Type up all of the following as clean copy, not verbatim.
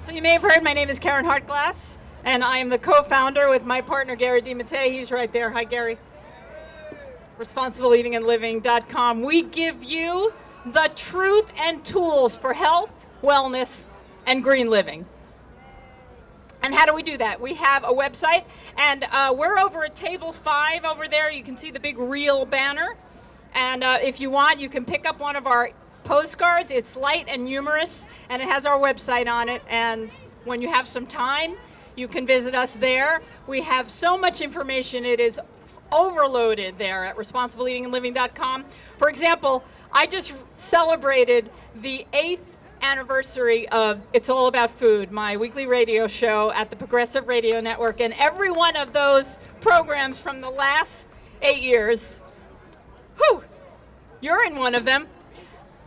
So you may have heard my name is Caryn Hartglass, and I am the co-founder with my partner Gary DiMattei. He's right there. Hi, Gary. ResponsibleEatingAndLiving.com. We give you the truth and tools for health, wellness, and green living. And how do we do that? We have a website, and we're over at table 5 over there. You can see the big reel banner. And if you want, you can pick up one of our postcards. It's light and humorous, and it has our website on it. And when you have some time, you can visit us there. We have so much information. It is overloaded there at ResponsibleEatingAndLiving.com. For example, I just celebrated the 8th anniversary of It's All About Food, my weekly radio show at the Progressive Radio Network. And every one of those programs from the last 8 years, you're in one of them.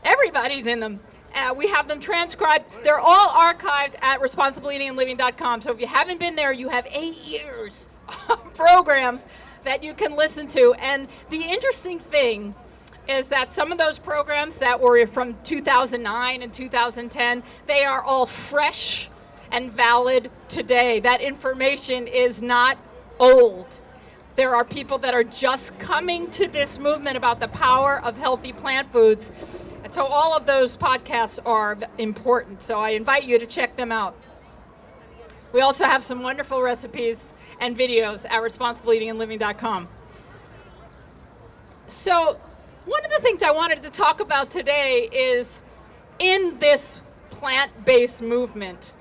Everybody's in them. We have them transcribed. They're all archived at ResponsibleEatingAndLiving.com. So if you haven't been there, you have 8 years of programs that you can listen to. And the interesting thing is that some of those programs that were from 2009 and 2010, they are all fresh and valid today. That information is not old. There are people that are just coming to this movement about the power of healthy plant foods. And so all of those podcasts are important. So I invite you to check them out. We also have some wonderful recipes and videos at ResponsibleEatingAndLiving.com. So one of the things I wanted to talk about today is in this plant-based movement,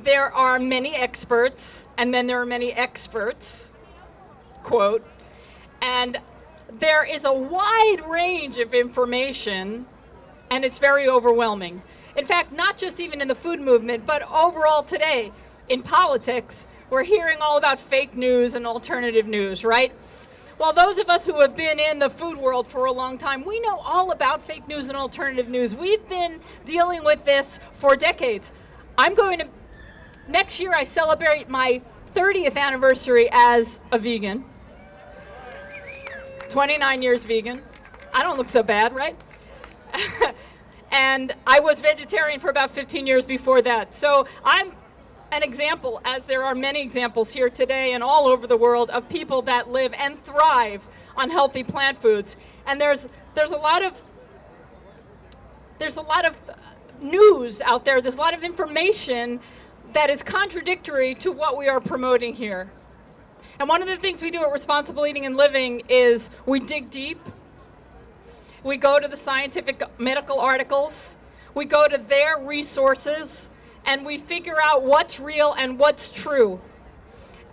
there are many experts, and then there are many experts, quote, and there is a wide range of information, and it's very overwhelming. In fact, not just even in the food movement, but overall today in politics, we're hearing all about fake news and alternative news, right? Well, those of us who have been in the food world for a long time, we know all about fake news and alternative news. We've been dealing with this for decades. Next year I celebrate my 30th anniversary as a vegan. 29 years vegan. I don't look so bad, right? And I was vegetarian for about 15 years before that. So I'm an example, as there are many examples here today and all over the world, of people that live and thrive on healthy plant foods. And there's a lot of news out there. There's a lot of information that is contradictory to what we are promoting here. And one of the things we do at Responsible Eating and Living is we dig deep. We go to the scientific medical articles. We go to their resources, and we figure out what's real and what's true.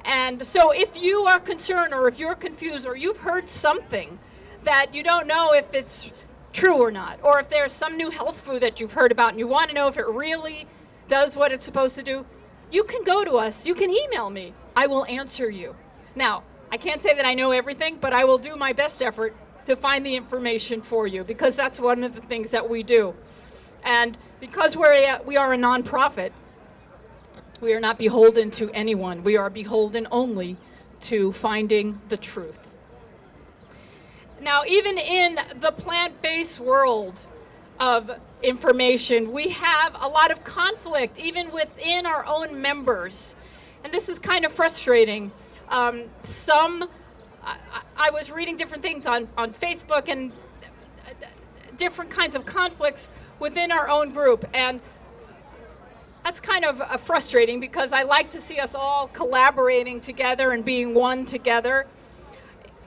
And so if you are concerned, or if you're confused, or you've heard something that you don't know if it's true or not, or if there's some new health food that you've heard about and you want to know if it really does what it's supposed to do, you can go to us. You can email me. I will answer you. Now, I can't say that I know everything, but I will do my best effort to find the information for you, because that's one of the things that we do. And because we are a nonprofit, we are not beholden to anyone. We are beholden only to finding the truth. Now, even in the plant-based world of information, we have a lot of conflict, even within our own members. And this is kind of frustrating. I was reading different things on Facebook, and different kinds of conflicts within our own group. And that's kind of frustrating, because I like to see us all collaborating together and being one together.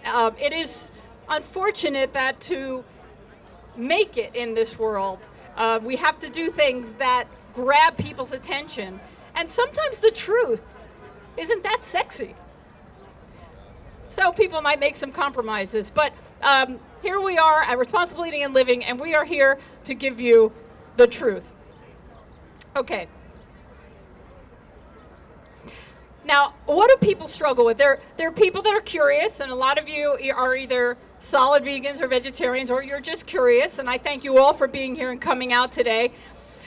It is unfortunate that to make it in this world, we have to do things that grab people's attention. And sometimes the truth isn't that sexy. So people might make some compromises. But here we are at Responsible Eating and Living, and we are here to give you the truth. Okay. Now, what do people struggle with? There are people that are curious, and a lot of you are either solid vegans or vegetarians, or you're just curious, and I thank you all for being here and coming out today.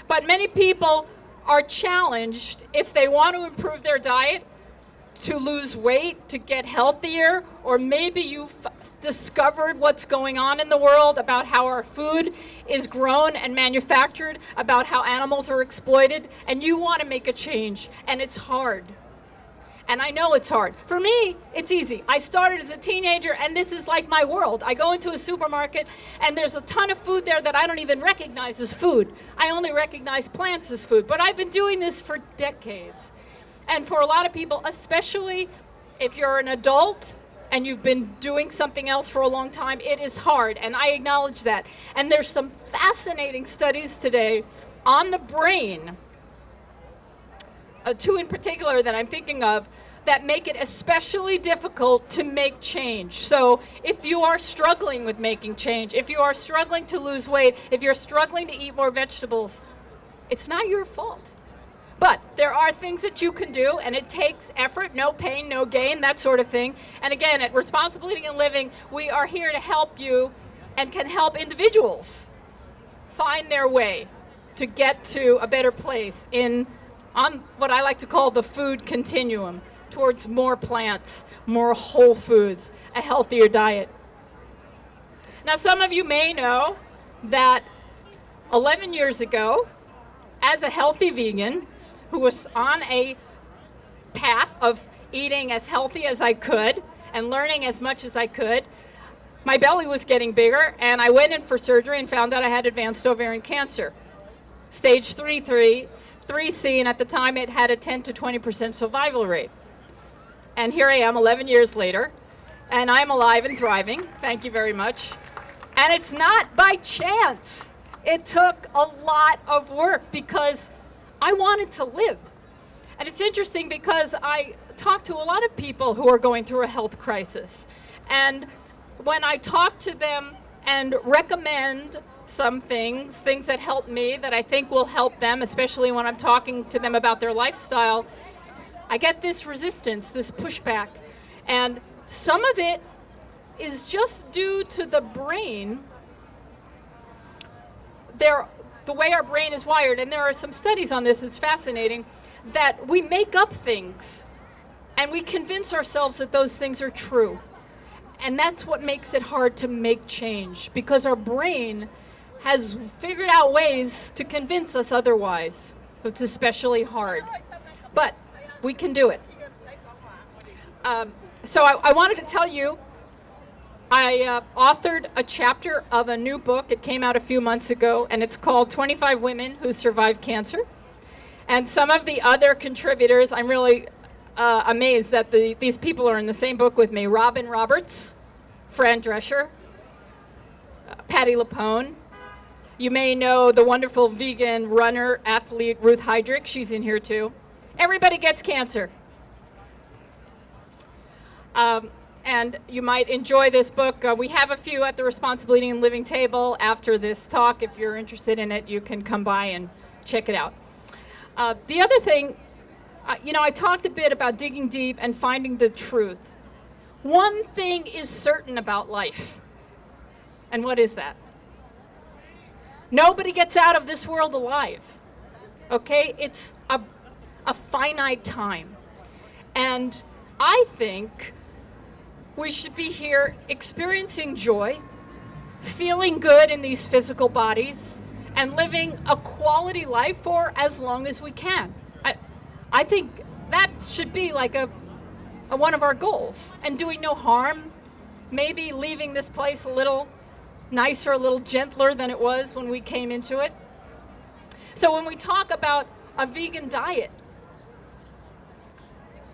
But many people are challenged if they want to improve their diet, to lose weight, to get healthier, or maybe you discovered what's going on in the world, about how our food is grown and manufactured, about how animals are exploited, and you want to make a change, and it's hard. And I know it's hard. For me, it's easy. I started as a teenager, and this is like my world. I go into a supermarket, and there's a ton of food there that I don't even recognize as food. I only recognize plants as food. But I've been doing this for decades. And for a lot of people, especially if you're an adult and you've been doing something else for a long time, it is hard, and I acknowledge that. And there's some fascinating studies today on the brain, two in particular that I'm thinking of, that make it especially difficult to make change. So if you are struggling with making change, if you are struggling to lose weight, if you're struggling to eat more vegetables, it's not your fault. But there are things that you can do, and it takes effort, no pain, no gain, that sort of thing. And again, at Responsible Eating and Living, we are here to help you and can help individuals find their way to get to a better place on what I like to call the food continuum, towards more plants, more whole foods, a healthier diet. Now, some of you may know that 11 years ago, as a healthy vegan who was on a path of eating as healthy as I could and learning as much as I could, my belly was getting bigger, and I went in for surgery and found out I had advanced ovarian cancer. Stage 3C, and at the time it had a 10 to 20% survival rate. And here I am 11 years later, and I'm alive and thriving, thank you very much. And it's not by chance. It took a lot of work because I wanted to live. And it's interesting because I talk to a lot of people who are going through a health crisis. And when I talk to them and recommend some things that help me, that I think will help them, especially when I'm talking to them about their lifestyle, I get this resistance, this pushback. And some of it is just due to the brain, the way our brain is wired. And there are some studies on this, it's fascinating, that we make up things and we convince ourselves that those things are true. And that's what makes it hard to make change, because our brain has figured out ways to convince us otherwise. So it's especially hard. But we can do it. So I wanted to tell you, I authored a chapter of a new book. It came out a few months ago, and it's called 25 Women Who Survived Cancer. And some of the other contributors, I'm really amazed that these people are in the same book with me. Robin Roberts, Fran Drescher, Patty Lapone. You may know the wonderful vegan runner, athlete Ruth Heydrich. She's in here too. Everybody gets cancer. And you might enjoy this book. We have a few at the Responsible Eating and Living table after this talk. If you're interested in it, you can come by and check it out. The other thing, I talked a bit about digging deep and finding the truth. One thing is certain about life. And what is that? Nobody gets out of this world alive. Okay? It's a finite time. And I think we should be here experiencing joy, feeling good in these physical bodies, and living a quality life for as long as we can. I think that should be like a one of our goals. And doing no harm, maybe leaving this place a little nicer, a little gentler than it was when we came into it. So when we talk about a vegan diet,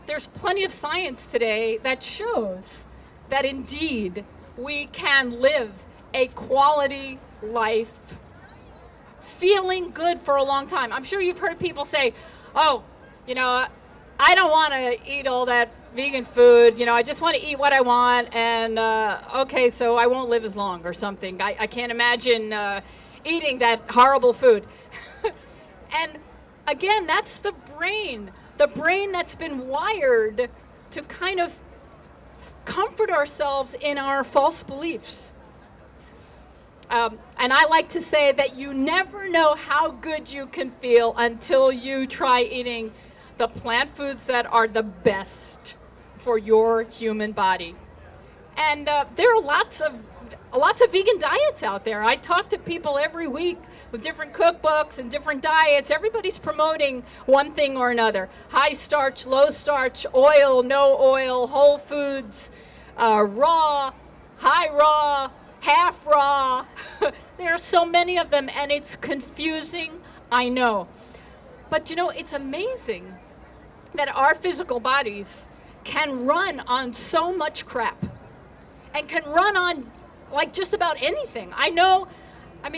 there's plenty of science today that shows that indeed we can live a quality life feeling good for a long time. I'm sure you've heard people say, oh, I don't want to eat all that vegan food. I just want to eat what I want, and okay, so I won't live as long or something. I can't imagine eating that horrible food. And again, that's the brain that's been wired to kind of comfort ourselves in our false beliefs. And I like to say that you never know how good you can feel until you try eating the plant foods that are the best for your human body. And there are lots of vegan diets out there. I talk to people every week with different cookbooks and different diets. Everybody's promoting one thing or another. High starch, low starch, oil, no oil, whole foods, raw, high raw, half raw. There are so many of them, and it's confusing, I know. But you know, it's amazing that our physical bodies can run on so much crap and can run on like just about anything. I know a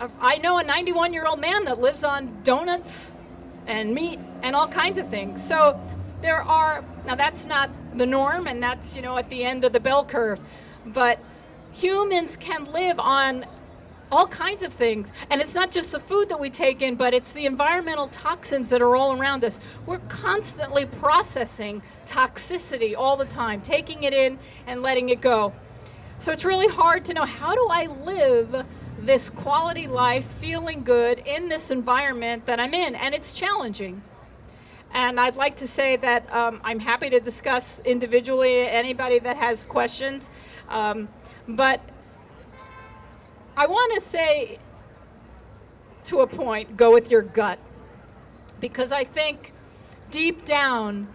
91-year-old man that lives on donuts and meat and all kinds of things. So now that's not the norm, and that's, at the end of the bell curve. But humans can live on all kinds of things. And it's not just the food that we take in, but it's the environmental toxins that are all around us. We're constantly processing toxicity all the time, taking it in and letting it go. So it's really hard to know, how do I live this quality life, feeling good in this environment that I'm in? And it's challenging. And I'd like to say that I'm happy to discuss individually anybody that has questions. But I want to say, to a point, go with your gut. Because I think deep down,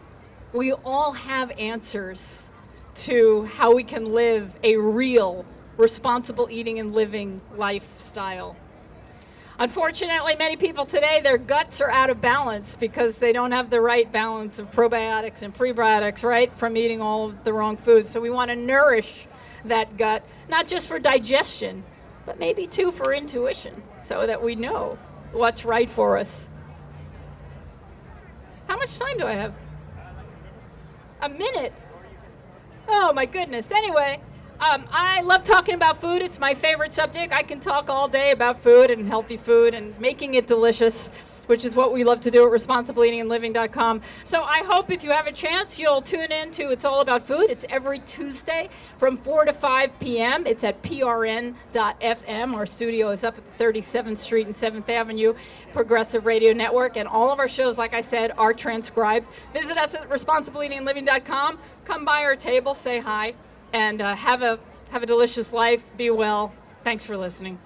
we all have answers to how we can live a real, responsible eating and living lifestyle. Unfortunately, many people today, their guts are out of balance because they don't have the right balance of probiotics and prebiotics, right, from eating all of the wrong foods. So we want to nourish that gut, not just for digestion, but maybe too for intuition, so that we know what's right for us. How much time do I have? A minute? Oh my goodness. Anyway, I love talking about food. It's my favorite subject. I can talk all day about food and healthy food and making it delicious, which is what we love to do at responsibleeatingandliving.com. So I hope if you have a chance, you'll tune in to It's All About Food. It's every Tuesday from 4 to 5 p.m. It's at prn.fm. Our studio is up at 37th Street and 7th Avenue, Progressive Radio Network. And all of our shows, like I said, are transcribed. Visit us at responsibleeatingandliving.com. Come by our table, say hi, and have a delicious life. Be well. Thanks for listening.